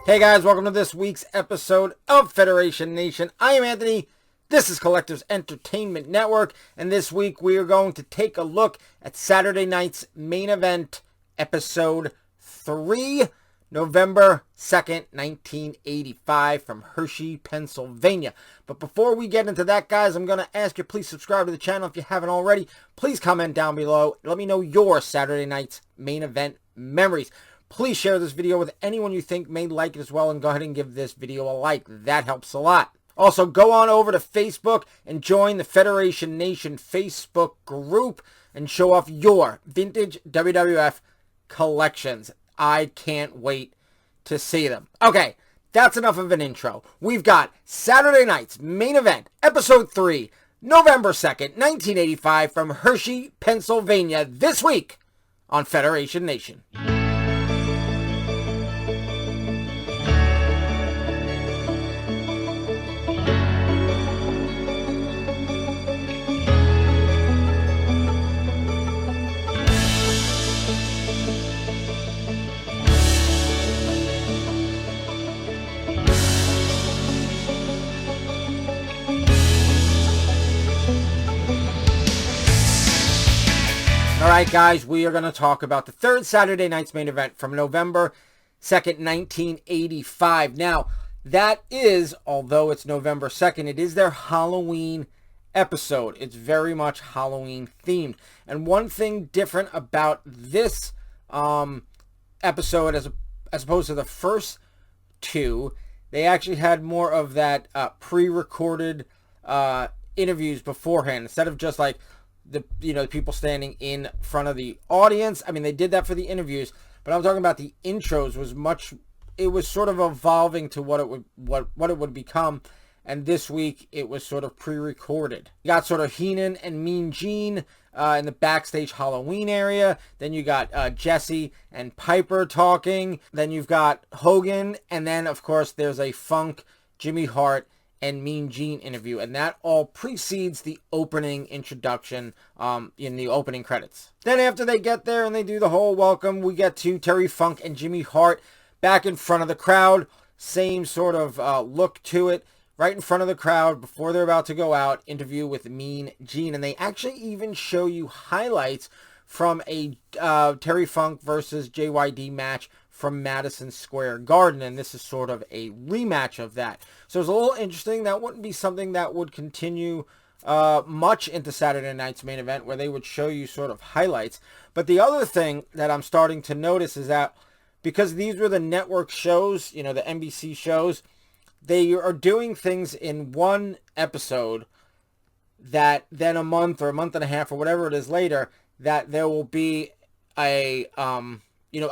Hey guys, welcome to this week's episode of Federation Nation. I am Anthony. This is Collectors Entertainment Network, and this week we are going to take a look at Saturday night's main event, episode 3, November 2nd, 1985, from Hershey, Pennsylvania. But before we get into that, guys, I'm going to ask you, please subscribe to the channel if you haven't already. Please comment down below. Let me know your Saturday night's main event memories. Please share this video with anyone you think may like it as well, and go ahead and give this video a like. That helps a lot. Also, go on over to Facebook and join the Federation Nation Facebook group and show off your vintage WWF collections. I can't wait to see them. Okay, that's enough of an intro. We've got Saturday night's main event, episode 3, November 2nd, 1985, from Hershey, Pennsylvania, this week on Federation Nation. Alright guys, we are going to talk about the third Saturday night's main event from November 2nd, 1985. Now, that is, although it's November 2nd, it is their Halloween episode. It's very much Halloween themed. And one thing different about this episode as opposed to the first two, they actually had more of that pre-recorded interviews beforehand, instead of just like the people standing in front of the audience. I mean, they did that for the interviews, but I'm talking about the intros it was sort of evolving to what it would become, and this week it was sort of pre-recorded. You got sort of Heenan and Mean Gene in the backstage Halloween area. Then you got Jesse and Piper talking. Then you've got Hogan, and then of course there's a Funk, Jimmy Hart, and Mean Gene interview, and that all precedes the opening introduction in the opening credits. Then after they get there and they do the whole welcome, we get to Terry Funk and Jimmy Hart back in front of the crowd. Same sort of look to it, right in front of the crowd before they're about to go out, interview with Mean Gene. And they actually even show you highlights from a Terry Funk versus JYD match from Madison Square Garden, and this is sort of a rematch of that. So it's a little interesting. That wouldn't be something that would continue much into Saturday night's main event, where they would show you sort of highlights. But the other thing that I'm starting to notice is that because these were the network shows, the NBC shows, they are doing things in one episode that then a month or a month and a half or whatever it is later, that there will be a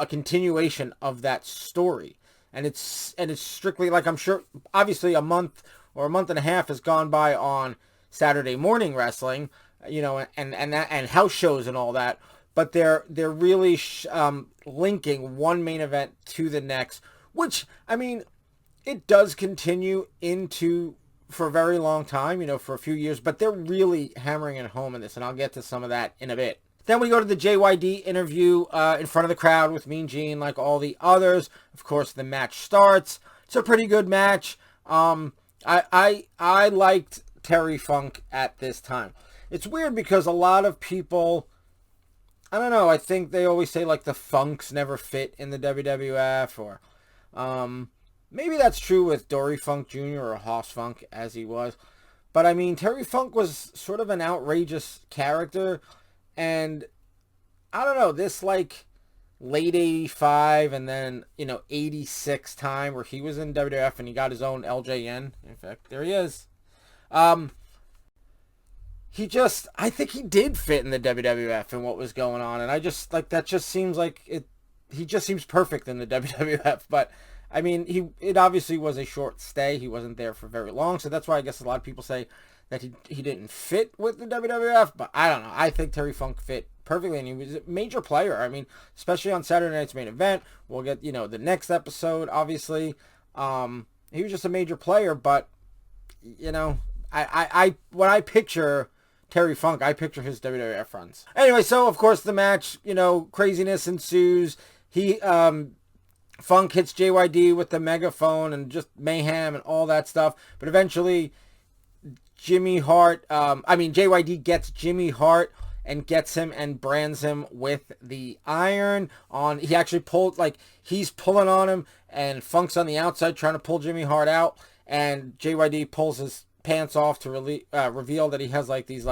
continuation of that story. And it's strictly, like, I'm sure, obviously a month or a month and a half has gone by on Saturday morning wrestling, and house shows and all that, but they're really linking one main event to the next, which, I mean, it does continue for a very long time, for a few years, but they're really hammering it home in this, and I'll get to some of that in a bit. Then we go to the JYD interview in front of the crowd with Mean Gene, like all the others. Of course, the match starts. It's a pretty good match. I liked Terry Funk at this time. It's weird because a lot of people, I don't know, I think they always say like the Funks never fit in the WWF, or maybe that's true with Dory Funk Jr. or Hoss Funk as he was. But I mean, Terry Funk was sort of an outrageous character. And I don't know, this like late 85 and then, 86 time where he was in WWF and he got his own LJN. In fact, there he is. I think he did fit in the WWF and what was going on. And I just, like, that just seems like he just seems perfect in the WWF. But, I mean, it obviously was a short stay. He wasn't there for very long. So that's why I guess a lot of people say that he didn't fit with the WWF, but I don't know. I think Terry Funk fit perfectly, and he was a major player. I mean, especially on Saturday night's main event. We'll get, the next episode, obviously. He was just a major player, but, I when I picture Terry Funk, I picture his WWF runs. Anyway, so, of course, the match, craziness ensues. He Funk hits JYD with the megaphone and just mayhem and all that stuff. But eventually, JYD gets Jimmy Hart and gets him and brands him with the iron on. He actually pulled, he's pulling on him, and Funk's on the outside trying to pull Jimmy Hart out, and JYD pulls his pants off to reveal that he has these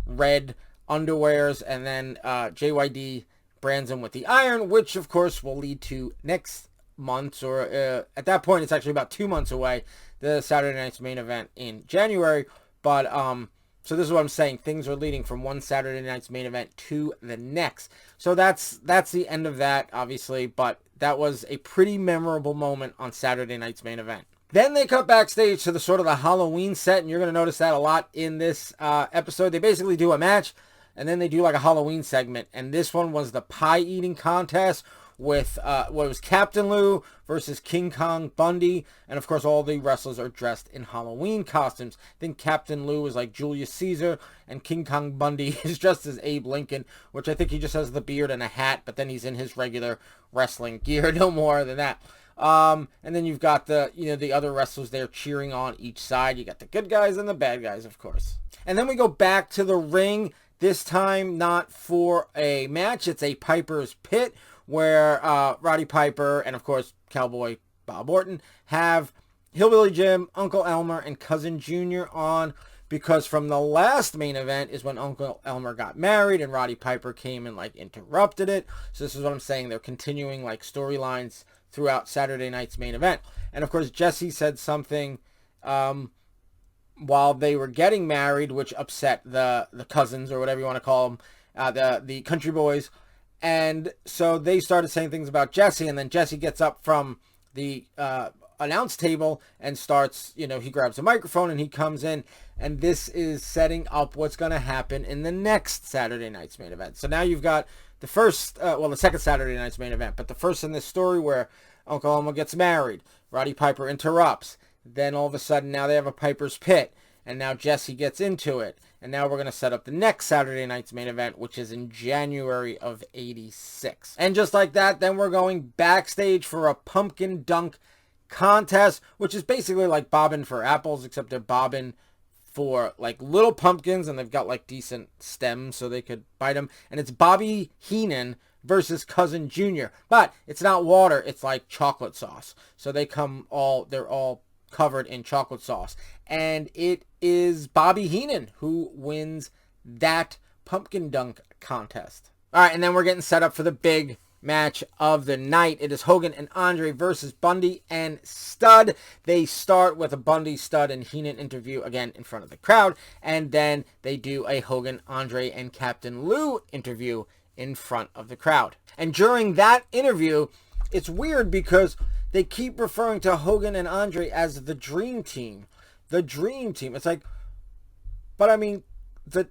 red underwears, and then JYD brands him with the iron, which of course will lead to next month, or at that point it's actually about 2 months away, the Saturday Night's Main Event in January. But so this is what I'm saying, things are leading from one Saturday Night's Main Event to the next. So that's the end of that, obviously, but that was a pretty memorable moment on Saturday Night's Main Event. Then they cut backstage to the sort of the Halloween set, and you're going to notice that a lot in this episode. They basically do a match, and then they do a Halloween segment, and this one was the pie eating contest with what was Captain Lou versus King Kong Bundy, and of course all the wrestlers are dressed in Halloween costumes. I think Captain Lou is like Julius Caesar, and King Kong Bundy is dressed as Abe Lincoln, which I think he just has the beard and a hat, but then he's in his regular wrestling gear, no more than that. And then you've got the other wrestlers there cheering on each side. You got the good guys and the bad guys, of course. And then we go back to the ring, this time not for a match, it's a Piper's Pit, where Roddy Piper and, of course, Cowboy Bob Orton have Hillbilly Jim, Uncle Elmer, and Cousin Junior on, because from the last main event is when Uncle Elmer got married and Roddy Piper came and interrupted it. So this is what I'm saying. They're continuing storylines throughout Saturday Night's Main Event. And, of course, Jesse said something while they were getting married, which upset the cousins, or whatever you want to call them, the country boys. And so they started saying things about Jesse, and then Jesse gets up from the announce table and starts, he grabs a microphone and he comes in, and this is setting up what's going to happen in the next Saturday Night's Main Event. So now you've got the second Saturday Night's Main Event, but the first in this story where Uncle Elmo gets married, Roddy Piper interrupts, then all of a sudden now they have a Piper's Pit, and now Jesse gets into it. And now we're going to set up the next Saturday Night's Main Event, which is in January of '86. And just like that, then we're going backstage for a pumpkin dunk contest, which is basically like bobbing for apples, except they're bobbing for little pumpkins, and they've got decent stems so they could bite them. And it's Bobby Heenan versus Cousin Junior. But it's not water, it's chocolate sauce. So they're all covered in chocolate sauce, and it is Bobby Heenan who wins that pumpkin dunk contest. All right, and then we're getting set up for the big match of the night. It is Hogan and Andre versus Bundy and Stud. They start with a Bundy, Stud, and Heenan interview again in front of the crowd, and then they do a Hogan, Andre, and Captain Lou interview in front of the crowd. And during that interview, it's weird because they keep referring to Hogan and Andre as the Dream Team. The Dream Team. It's but I mean, the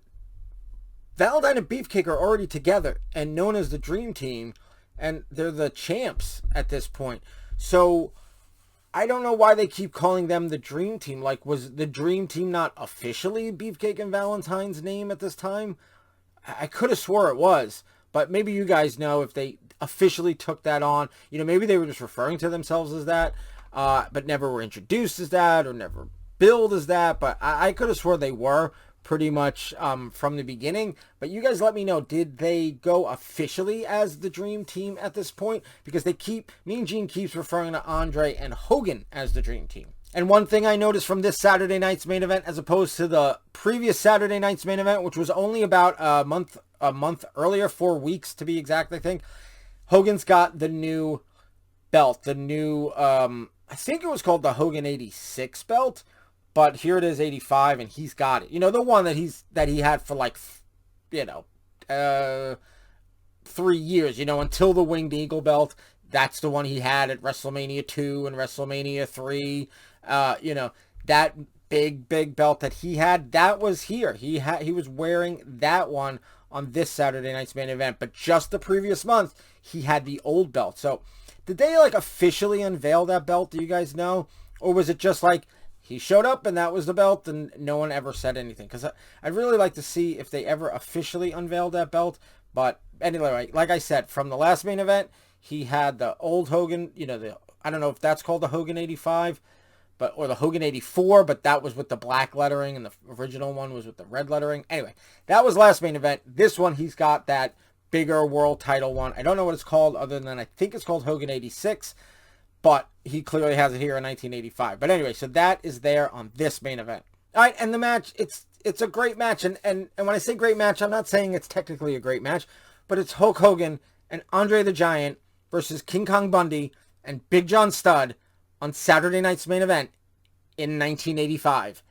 Valentine and Beefcake are already together and known as the Dream Team, and they're the champs at this point. So I don't know why they keep calling them the Dream Team. Was the Dream Team not officially Beefcake and Valentine's name at this time? I could have swore it was, but maybe you guys know if they officially took that on. Maybe they were just referring to themselves as that, but never were introduced as that, or never billed as that. But I could have swore they were pretty much from the beginning. But you guys let me know, did they go officially as the Dream Team at this point? Because Mean Gene keeps referring to Andre and Hogan as the Dream Team. And one thing I noticed from this Saturday Night's Main Event, as opposed to the previous Saturday Night's Main Event, which was only about a month earlier, 4 weeks to be exact, I think, Hogan's got the new belt, the new, I think it was called the Hogan 86 belt, but here it is 85, and he's got it. The one that he had for 3 years, until the Winged Eagle belt. That's the one he had at WrestleMania 2 and WrestleMania 3. That big belt that he had, that was here. He was wearing that one on this Saturday Night's Main Event, but just the previous month he had the old belt. So did they officially unveil that belt? Do you guys know? Or was it just he showed up and that was the belt and no one ever said anything? Because I'd really like to see if they ever officially unveiled that belt. But anyway, like I said, from the last main event, he had the old Hogan, I don't know if that's called the Hogan 85, or the Hogan 84, but that was with the black lettering, and the original one was with the red lettering. Anyway, that was last main event. This one, he's got that bigger world title one. I don't know what it's called other than I think it's called Hogan 86, but he clearly has it here in 1985. But anyway, so that is there on this main event. All right, and the match, it's a great match, and when I say great match, I'm not saying it's technically a great match, but it's Hulk Hogan and Andre the Giant versus King Kong Bundy and Big John Studd on Saturday night's main event in 1985.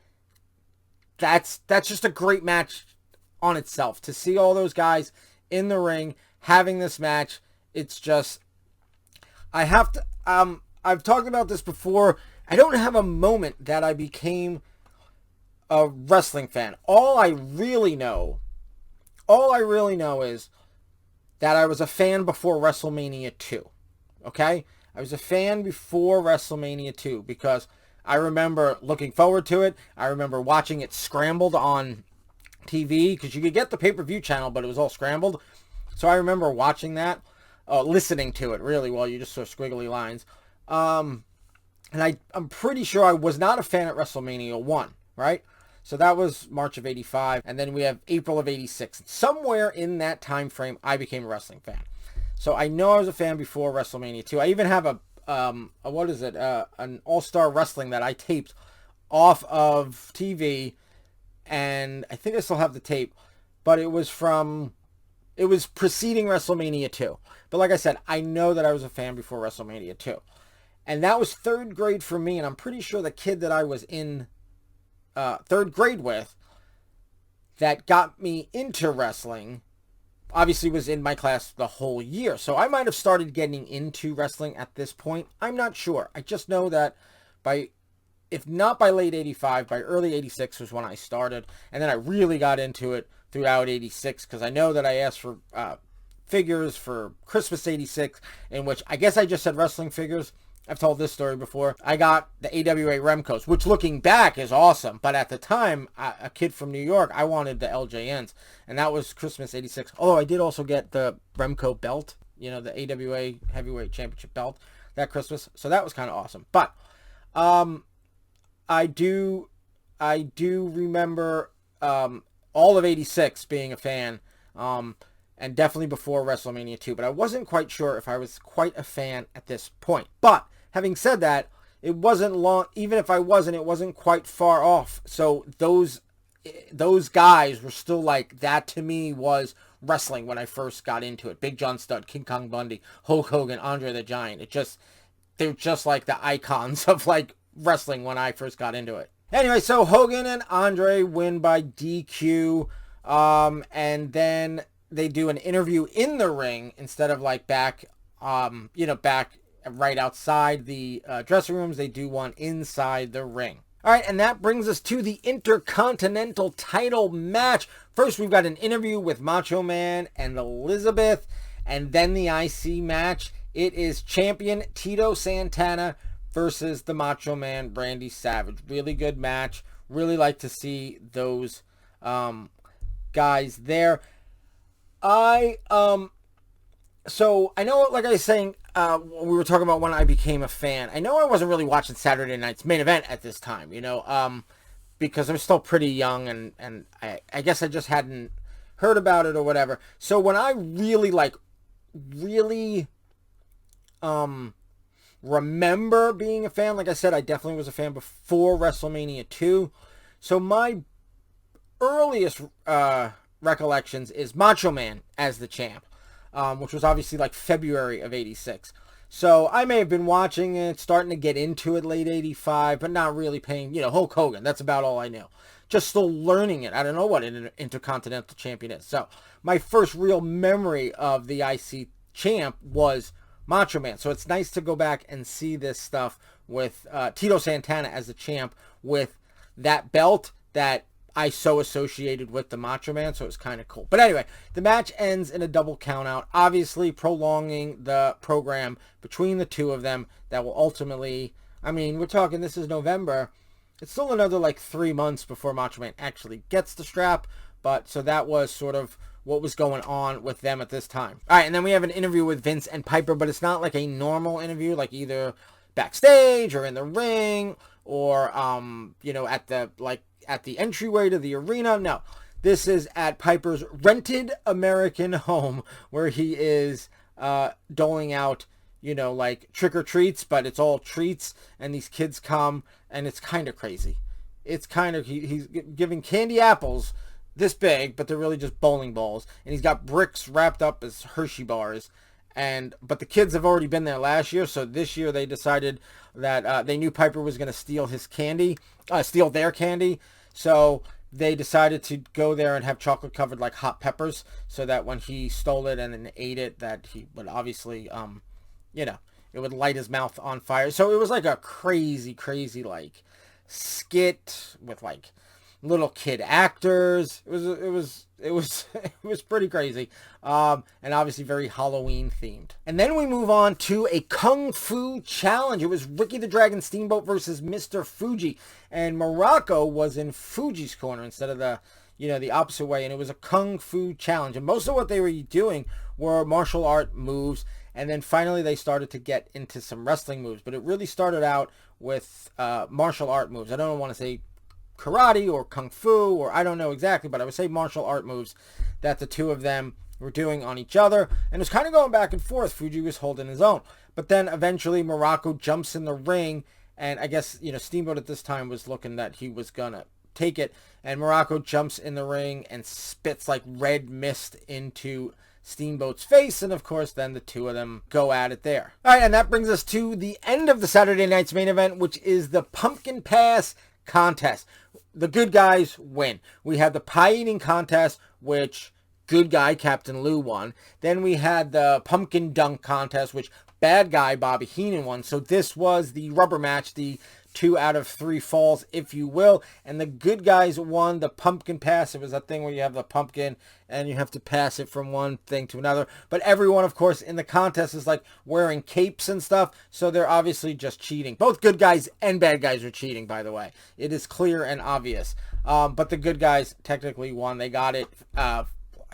That's just a great match on itself. To see all those guys in the ring having this match, it's just, I've talked about this before. I don't have a moment that I became a wrestling fan. All I really know is that I was a fan before WrestleMania 2. Okay? I was a fan before WrestleMania 2 because I remember looking forward to it. I remember watching it scrambled on TV because you could get the pay-per-view channel, but it was all scrambled. So I remember watching that, listening to it really while you just saw squiggly lines. And I'm pretty sure I was not a fan at WrestleMania 1, right? So that was March of 85, and then we have April of 86. Somewhere in that time frame, I became a wrestling fan. So I know I was a fan before WrestleMania 2. I even have an All-Star Wrestling that I taped off of TV, and I think I still have the tape, but it was preceding WrestleMania 2. But like I said, I know that I was a fan before WrestleMania 2. And that was third grade for me, and I'm pretty sure the kid that I was in third grade with that got me into wrestling obviously was in my class the whole year. So I might have started getting into wrestling at this point. I'm not sure. I just know that if not by late 85, by early 86 was when I started. And then I really got into it throughout 86 because I know that I asked for figures for Christmas 86, in which I guess I just said wrestling figures. I've told this story before. I got the AWA Remcos, which looking back is awesome. But at the time, a kid from New York, I wanted the LJNs. And that was Christmas 86. Oh, I did also get the Remco belt, the AWA Heavyweight Championship belt that Christmas. So that was kind of awesome. But I do remember all of 86 being a fan. And definitely before WrestleMania 2. But I wasn't quite sure if I was quite a fan at this point. But having said that, it wasn't long. Even if I wasn't, it wasn't quite far off. So those guys were still like, that to me was wrestling when I first got into it. Big John Studd, King Kong Bundy, Hulk Hogan, Andre the Giant. They're just like the icons of like wrestling when I first got into it. Anyway, so Hogan and Andre win by DQ. And then they do an interview in the ring instead of like back right outside the dressing rooms. They do one inside the ring. All right, and that brings us to the Intercontinental title match. First, we've got an interview with Macho Man and Elizabeth, and then the IC match. It is champion Tito Santana versus the Macho Man Randy Savage. Really good match. Really like to see those guys there. So I know, like I was saying, when we were talking about when I became a fan, I know I wasn't really watching Saturday night's main event at this time, because I'm still pretty young and I guess I just hadn't heard about it or whatever. So when I really remember being a fan, like I said, I definitely was a fan before WrestleMania 2. So my earliest, recollections is Macho Man as the champ, which was obviously like February of 86. So I may have been watching it, starting to get into it late 85, but not really paying, Hulk Hogan. That's about all I knew. Just still learning it. I don't know what an Intercontinental Champion is. So my first real memory of the IC champ was Macho Man. So it's nice to go back and see this stuff with Tito Santana as the champ with that belt that I so associated with the Macho Man, so it was kind of cool. But anyway, the match ends in a double countout, obviously prolonging the program between the two of them that will ultimately, we're talking, this is November. It's still another 3 months before Macho Man actually gets the strap, but so that was sort of what was going on with them at this time. All right, and then we have an interview with Vince and Piper, but it's not like a normal interview, like either backstage or in the ring or at the entryway to the arena. No, this is at Piper's rented American home where he is doling out trick or treats, but it's all treats, and these kids come, and it's kind of crazy. It's kind of, he's giving candy apples this big, but they're really just bowling balls, and he's got bricks wrapped up as Hershey bars, but the kids have already been there last year, so this year they decided that they knew Piper was going to steal their candy, so they decided to go there and have chocolate covered like hot peppers, so that when he stole it and then ate it, that he would obviously, it would light his mouth on fire. So it was like a crazy, like skit with like little kid actors. It was pretty crazy. And obviously very Halloween themed. And then we move on to a Kung Fu challenge. It was Ricky the Dragon Steamboat versus Mr. Fuji. And Muraco was in Fuji's corner instead of the opposite way. And it was a Kung Fu challenge. And most of what they were doing were martial art moves. And then finally they started to get into some wrestling moves. But it really started out with martial art moves. I don't want to say karate or kung fu, or I don't know exactly, but I would say martial art moves that the two of them were doing on each other. And it was kind of going back and forth. Fuji was holding his own. But then eventually Muraco jumps in the ring. And I guess, Steamboat at this time was looking that he was going to take it. And Muraco jumps in the ring and spits like red mist into Steamboat's face, and of course then the two of them go at it there. All right, and that brings us to the end of the Saturday night's main event, which is the Pumpkin Pass contest. The good guys win. We had the pie eating contest, which good guy Captain Lou won. Then we had the pumpkin dunk contest, which bad guy Bobby Heenan won. So this was the rubber match, the 2 out of 3 falls, if you will. And the good guys won the pumpkin pass. It was that thing where you have the pumpkin and you have to pass it from one thing to another. But everyone, of course, in the contest is like wearing capes and stuff. So they're obviously just cheating. Both good guys and bad guys are cheating, by the way. It is clear and obvious. But the good guys technically won. They got it, I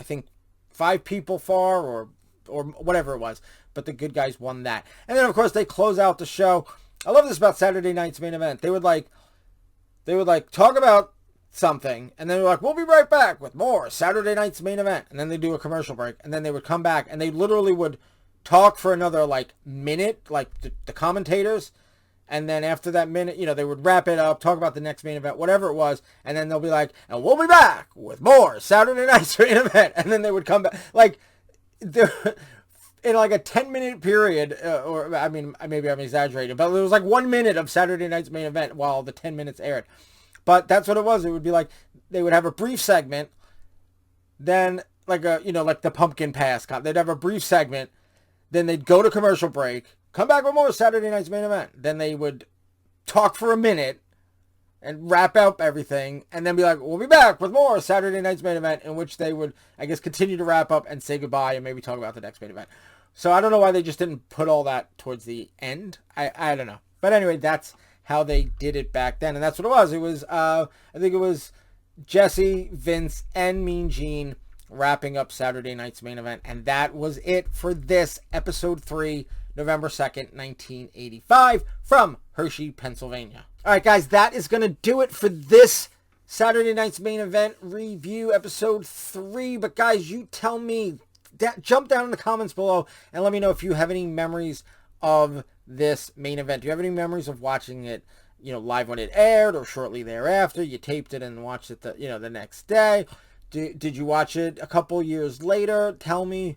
think, 5 people far or whatever it was. But the good guys won that. And then, of course, they close out the show. I love this about Saturday night's main event. They would talk about something, and then they're like, we'll be right back with more Saturday night's main event. And then they do a commercial break, and then they would come back, and they literally would talk for another minute, the commentators. And then after that minute, they would wrap it up, talk about the next main event, whatever it was. And then they'll be like, and we'll be back with more Saturday night's main event. And then they would come back in a 10-minute period, or I mean, maybe I'm exaggerating, but it was 1 minute of Saturday night's main event while the 10 minutes aired. But that's what it was. It would be they would have a brief segment, then the pumpkin pass. They'd have a brief segment, then they'd go to commercial break, come back with more Saturday night's main event. Then they would talk for a minute and wrap up everything, and then be like, we'll be back with more Saturday night's main event, in which they would, I guess, continue to wrap up and say goodbye and maybe talk about the next main event. So I don't know why they just didn't put all that towards the end. I don't know. But anyway, that's how they did it back then, and that's what it was. It was, I think it was Jesse, Vince, and Mean Gene wrapping up Saturday night's main event, and that was it for this episode 3, November 2nd, 1985, from Hershey, Pennsylvania. All right, guys, that is going to do it for this Saturday night's main event review, episode 3. But guys, you tell me, jump down in the comments below and let me know if you have any memories of this main event. Do you have any memories of watching it, live when it aired or shortly thereafter? You taped it and watched it the next day. Did you watch it a couple years later? Tell me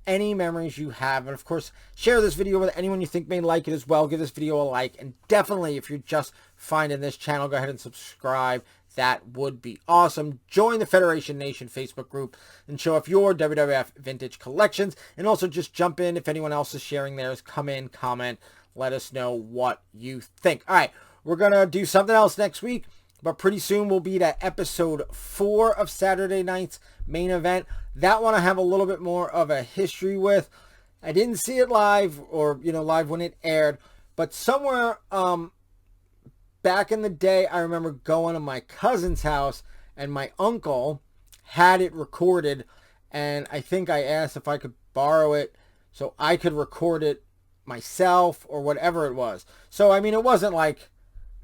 any memories you have, and of course share this video with anyone you think may like it as well. Give this video a like, and definitely, if you're just finding this channel, go ahead and subscribe. That would be awesome. Join the Federation Nation Facebook group and show off your WWF vintage collections, and also just jump in if anyone else is sharing theirs. Come in, comment, let us know what you think. All right, we're gonna do something else next week, but pretty soon we'll be at episode 4 of Saturday night's main event. That one I have a little bit more of a history with. I didn't see it live, or live when it aired, but somewhere back in the day, I remember going to my cousin's house, and my uncle had it recorded, and I think I asked if I could borrow it so I could record it myself or whatever it was. So, I mean, it wasn't like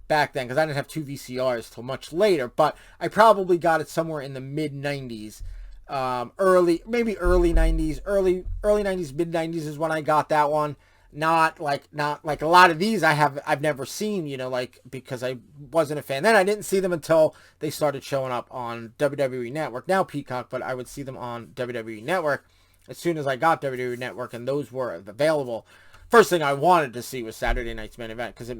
back then, because I didn't have 2 VCRs till much later, but I probably got it somewhere in the mid-90s. Maybe early 90s, early 90s, mid 90s is when I got that one. Not like a lot of these I've never seen, like, because I wasn't a fan. Then I didn't see them until they started showing up on WWE Network, now Peacock, but I would see them on WWE Network as soon as I got WWE Network, and those were available. First thing I wanted to see was Saturday Night's Main Event, because it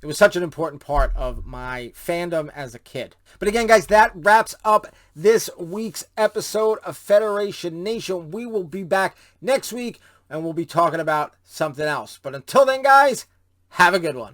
was such an important part of my fandom as a kid. But again, guys, that wraps up this week's episode of Federation Nation. We will be back next week, and we'll be talking about something else. But until then, guys, have a good one.